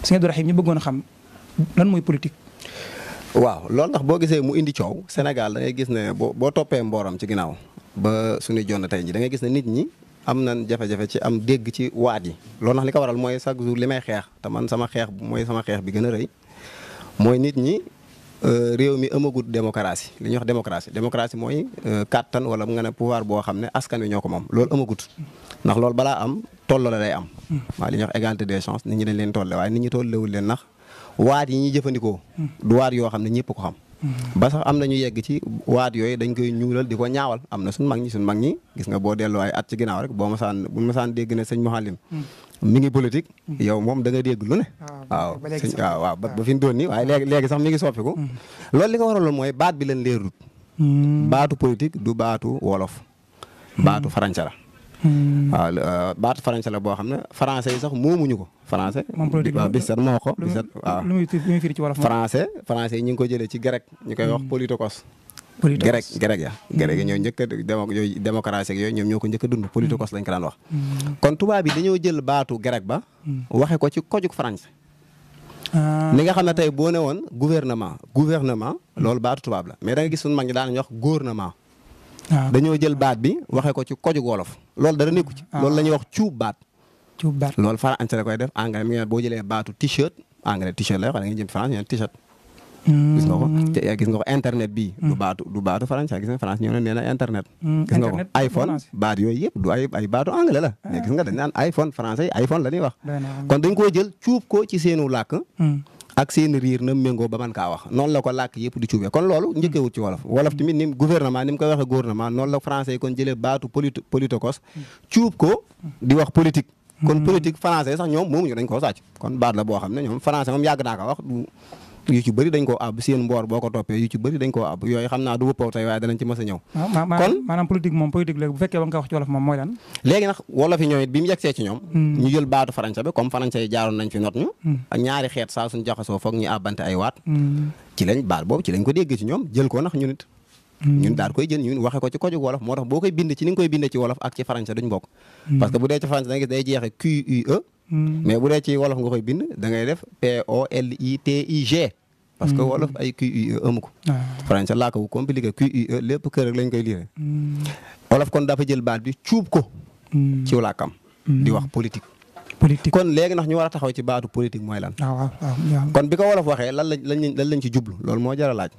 sëñ Abdou Rahim ñu bëggoon a xam lan mooy politique. waaw loolu ndax boo gisee mu indi coow Sénégal da ngay gis ne boo toppee mbooram ci ginnaaw ba suñuy jonn tey ji da ngay gis ne nit ñi am nañ jafe-jafe ci am dégg ci waat yi loolu ndax li ko waral mooy chaque jour li may xeex te man sama xeex bi gën a rëy mooy nit ñi réew mi amagut démocratie li ñuy wax démocratie mooy kàttan wala nga ne pouvoir boo xam ne askan wi ñoo ko moom loolu amagut ndax loolu balaa am tolloo la day am waaw li ñuy wax égalité des chances nit ñi dañ leen tolle waaye nit ñi tollewul leen ndax waat yi ñuy jëfandikoo du waat yoo xam ne ñëpp ko xam ba sax am nañu yegg ci waat yooyu dañ koy ñuulal di ko ñaawal am na suñ mag ñi gis nga boo delloo ay at ci ginnaaw rek bu masaan dégg ne sëñ Mouhalim mi ngi politique yow moom da nga dégg lu ne waaw ba fi mu doon nii waaye léegi sax mi ngi soppiku loolu li ko waraloon mooy baat bi leen leerut baatu politique du baatu wolof baatu faranca la waaw baatu français la boo xam ne français yi sax moomuñu ko français waaw bisat moo ko bisat waaw lu muy firi ci wolof français yi ñu ngi ko jëlee ci grec ñu koy wax politikos grec yi ñoo njëkk a yooyu démocratie ak yooyu ñoom ñoo ko njëkk a dund politikos lañ ko daan wax kon tubaab bi dañoo jël baatu grec ba waxe ko ci kojug français ni nga xam ne tey boo ne woon gouvernement loolu baatu tubaab la mais da nga gis suñu mag ñi daan wax gouvernement dañoo jël baat bi waxee ko ci koju wolof loolu dara nekku ci loolu la ñuy wax cuub baat loolu français la koy def anglais mi ngi boo jëlee baatu t-shirt anglais t-shirt lay wax da nga jëm France ñu ne t-shirt gis nga ko internet bii du baatu français gis nga France ñëw na nee na internet gis nga ko iPhone baat yooyu yëpp du ay baatu anglais la mais gis nga dañ naan iPhone français iPhone la ñuy wax kon dañ koo jël cuub ko ci seenu làkk ak seen riir na méngoo ba man kaa wax noonu la ko làkk yëpp di cuubee kon loolu njëkkewut ci wolof tamit ni gouvernement ni mu koy waxee gouvernement noonu la français yi kon jëlee baatu politikos cuub ko di wax politique kon politique français sax ñoom moomuñu dañ koo sàcc kon baat la boo xam ne ñoom français moom yàgg naa ko wax yu ci bëri dañ koo àbb seen mboor boo ko toppee yu ci bëri dañ koo àbb yooyu xam naa du wëppaw tey waaye danañ ci mës a ñëw kon maanaam politique léegi bu fekkee ba nga wax ci wolof moom mooy lan léegi nag wolof yi ñoom it bi mu yegsee ci ñoom ñu jël baatu français bi comme français yi jaaroon nañ fi not ñu ak ñaari xeet saa suñ jaxasoo foog ñu àbbante ay waat ci lañ baat boobu ci lañ ko dégg ci ñoom jël ko nax ñu nit ñun daal koy jël ñun waxe ko ci koju wolof moo tax boo koy bind ci ni nga koy bindee ci wolof ak ci français duñ bokk parce que bu dee ci français da nga gis day jeexe QUE mais bu dee ci wolof nga koy bind da ngay def POLITIG parce que wolof ay QUE amu ko français laa ko compliqué QUE lépp kër rek lañ koy lire wolof kon dafa jël baat bi cuub ko ci làkkam di wax politique kon léegi ndax ñu war a taxaw ci baatu politique mooy lan kon bi ko wolof waxee lan lañ ci jublu loolu moo jar a laaj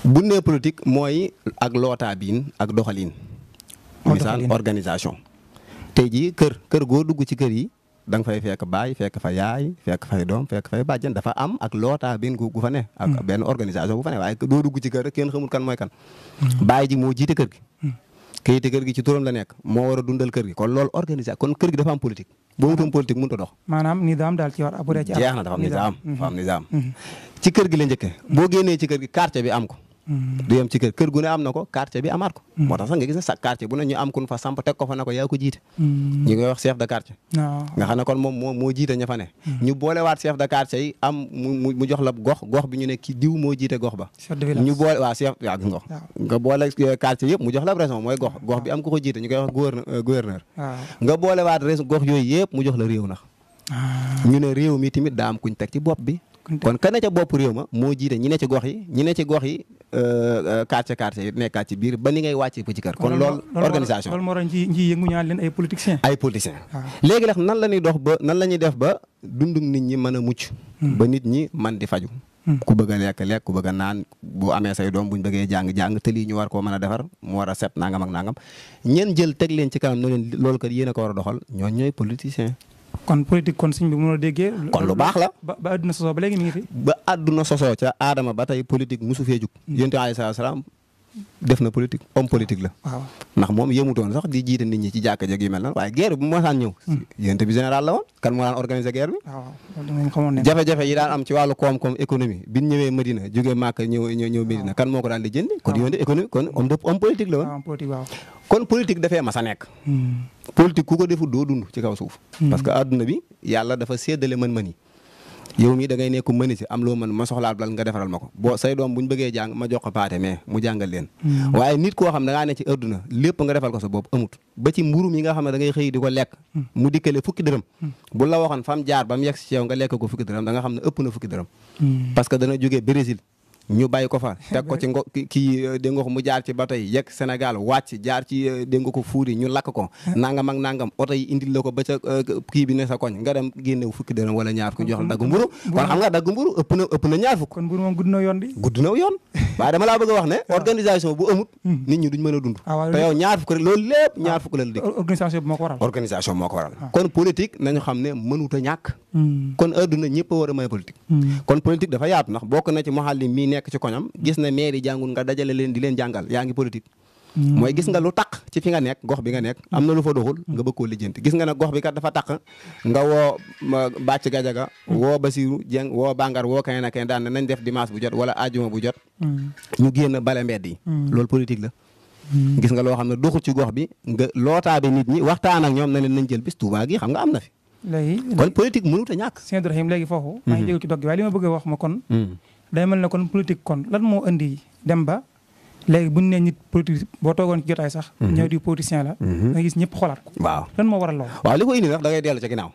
bu nee politique mooy ak lootaa biin ak doxaliin misaal organisation tey jii kër goo dugg ci kër yi da nga fay fekk baay fekk fa yaay fekk fay doom fekk fay bàjjan dafa am ak lootaa biin gu fa ne ak benn organisation bu fa ne waaye doo dugg ci kër rek kenn xamul kan mooy kan baay ji moo jiite kër gi kayiti kër gi ci turam la nekk moo war a dundal kër gi kon loolu organisation kon kër gi dafa am politique boo mutoon politique mënut a dox maanaam nizaam daal ci war a jeex na dafa am nizaam ci kër gi la njëkkee boo génnee ci kër gi quartier bi am ko du yem ci kër gu ne am na ko quartier bi amaat ko moo tax sax nga gis ne sa quartier bu ne ñu am kun fa samp teg ko fa ne ko yaa ko jiite ñu koy wax chef de quartier nga xam ne kon moom moo jiite ña fa ne ñu boolewaat chef de quartier yi am mu jox la gox bi ñu ne ki diw moo jiite gox ba ñu boole waaw chef waaw gis nga boole quartier yëpp mu jox la région mooy gox bi am ko jiite ñu koy wax gouverneur nga boolewaat gox yooyu yëpp mu jox la réew nax ñu ne réew mi tamit daa am kuñ teg ci bopp bi kon ka ne ca bopp réew ma moo jiite ñi ne ci gox yi quartier yi nekkaat ci biir ba ni ngay wàccee ba ci kër kon loolu organisation loolu moo tax ñi yëngu ñaan leen ay politiciens léegi nag nan la ñuy dox ba nan la ñuy def ba dundug nit ñi mën a mucc ba nit ñi man di faju ku bëgg a lekk ku bëgg a naan bu amee say doom buñ bëggee jàng te lii ñu war koo mën a defar mu war a set nangam ak nangam ñeen jël teg leen ci kanam ne leen loolu kat yéen a ko war a doxal ñooy politiciens kon politique kon suñ bi mën a déggee kon lu baax la ba àdduna sosoo ba léegi mi ngi fi ba àdduna sosoo ca aadama ba tey politique musu fee jug yonent alayhi salaam def na politique homme politique la waaw ndax moom yëmutoon sax di jiite nit ñi ci jàkka jeg yu mel noonu waaye guerre bi mu mosaan ñëw yonent bi général la woon kan moo daan organiser guerre bi jafe-jafe yi daan am ci wàllu koom-koom économie bi ñu ñëwee Medina jógee Màkka ñëw Medina kan moo ko daan di jëndi kon yonent économie kon homme politique la woon kon politique dafee mas a nekk politique ku ko defu doo dund ci kaw suuf parce que adduna bi yàlla dafa séddale mën-mën yi yow mii da ngay nekk menuisier am loo mën ma soxlaal bal nga defaral ma ko boo say doom bu ñu bëggee jàng ma jox ko paate mais mu jàngal leen waaye nit koo xam ne da ngaa ne ci adduna lépp nga defal ko sa bopp amut ba ci mburum yi nga xam ne da ngay xëy di ko lekk mu dikkale fukki dërëm bu la waxoon fam jaar ba mu yegg si yow nga lekk ko fukki dërëm da nga xam ne ëpp na fukki dërëm parce que dana jógee Brésil ñu bàyyi ko fa teg ko ci kii dégg nga ko mu jaar ci bato yi yegg Sénégal wàcc jaar ci dégg nga ko fuuri ñu lakk ko nangam ak nangam oto yi indil la ko ba ca kii bi ne sa koñ nga dem génnew fukki dërëm wala ñaar fukk jox la dagg mburu kon xam nga dagg mburu ëpp na ñaar fukk kon mburu moom gudd na yoon di gudd na yoon waaye dama laa bëgg a wax ne organisation bu amut nit ñi duñ mën a dund te yow ñaar fukk rek loolu lépp ñaar fukk la dégg organisation moo ko waral kon politique nañu xam ne mënut a ñàkk kon adduna ñëpp a war a may politique kon politique dafa yaatu ndax bokk na ci moxalli mii nekk ci koñam gis na maire yi jàngul nga dajale leen di leen jàngal yaa ngi politique mooy gis nga lu taq ci fi nga nekk gox bi nga nekk am na lu fa doxul nga bëgg koo lijjanti gis nga ne gox bi kat dafa taq nga woo bàcc gajaga woo Basiru Jeng woo Bangar woo keneen ak keneen daan nañ def dimanche bu jot wala ajuma bu jot ñu génn bale mbedd yi loolu politique la gis nga loo xam ne doxul ci gox bi nga lootaabe nit ñi waxtaan ak ñoom na leen nañ jël bis Tuubaa gi xam nga am na fi léegi kon politique mënut a ñàkk sëñ Abdourahim léegi foofu maa ngi jégal ci dog gi waaye li ma bëgg a wax ma kon day mel ne kon politique kon lan moo indi dem ba léegi buñ ne nit politique boo toogoon ci jotaay sax ñëw di politicien la nga gis ñëpp xoolaat ko waaw lan moo waral loolu waaw li ko indi nag da ngay dellu ca ginnaaw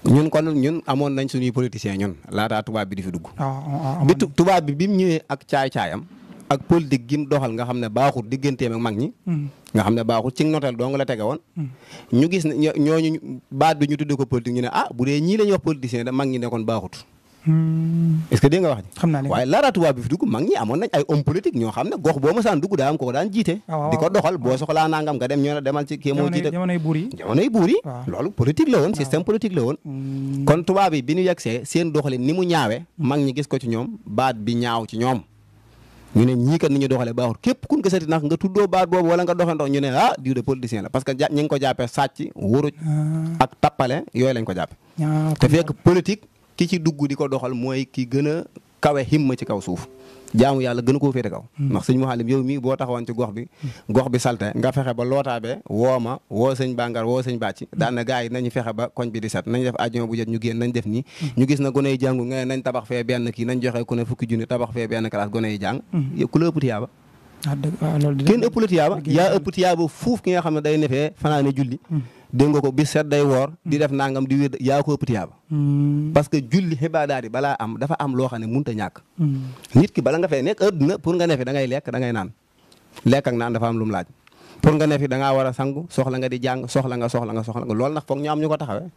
ñun amoon nañ suñuy politicien ñun laataa tubaab bi di fi dugg bi tubaab bi mu ñëwee ak caay-caayam ak politique gi mu doxal nga xam ne baaxul digganteem ak mag ñi nga xam ne baaxul ci notel dong la tege woon ñu gis ne ñooñu baat bi ñu tuddee ko politique ñu ne bu dee ñii la ñuy wax politicien da mag ñi nekkoon baaxut est-ce que dégg nga wax ji xam naa ne waaye laata tubaab bi fi dugg mag ñi amoon nañ ay homme politique ñoo xam ne gox boo ma saan dugg daa am ko daan jiite di ko doxal boo soxlaa nangam nga dem ñoo ne demal ci kii moo jiite jamonoy buur yi loolu politique la woon système politique la woon kon tubaab bi ñu yegsee seen doxalin ni mu ñaawe mag ñi gis ko ci ñoom baat bi ñaaw ci ñoom ñu ne ñii kat ni ñu doxalee baaxul képp kun gisati nag nga tuddoo baat boobu wala nga doxee ndox ñu ne diw de politicien la parce que ñi ngi ko jàppee sàcc wuruj ak tappale yooyu lañ ko jàppe te fekk politique ki ci dugg di ko doxal mooy ki gën a kawe himma ci kaw suuf jaamu yàlla gën a koo féete kaw ndax sëñ Mouhalim yow mii boo taxawoon ci gox bi salte nga fexe ba lootaabee woo sëñ Bangar woo sëñ Bàcci daan na gars yi nañu fexe ba koñ bi di set nañ def àjjuma bu jot ñu génn nañ def nii ñu gis na gone yi jàngu nga nañ tabax fee benn kii nañ joxe ku ne fukki junni tabax fee benn classe gone yi jàng ku la ëpp tiyaaba kenn ëpp la tiyaaba yaa ëpp tiyaaba fuuf ki nga xam ne day nefee fanaane julli dégg nga ko bis set day woor di def nangam di wér yaa ko ëpp tiyaaba parce que julli xibaadaat yi balaa am dafa am loo xam ne mënut a ñàkk nit ki bala nga fee nekk adduna pour nga ne fi da ngay lekk da ngay naan lekk ak naan dafa am lu mu laaj pour nga ne fi da ngaa war a sangu soxla nga di jàng soxla nga loolu nag foog ñu am ñu ko taxawee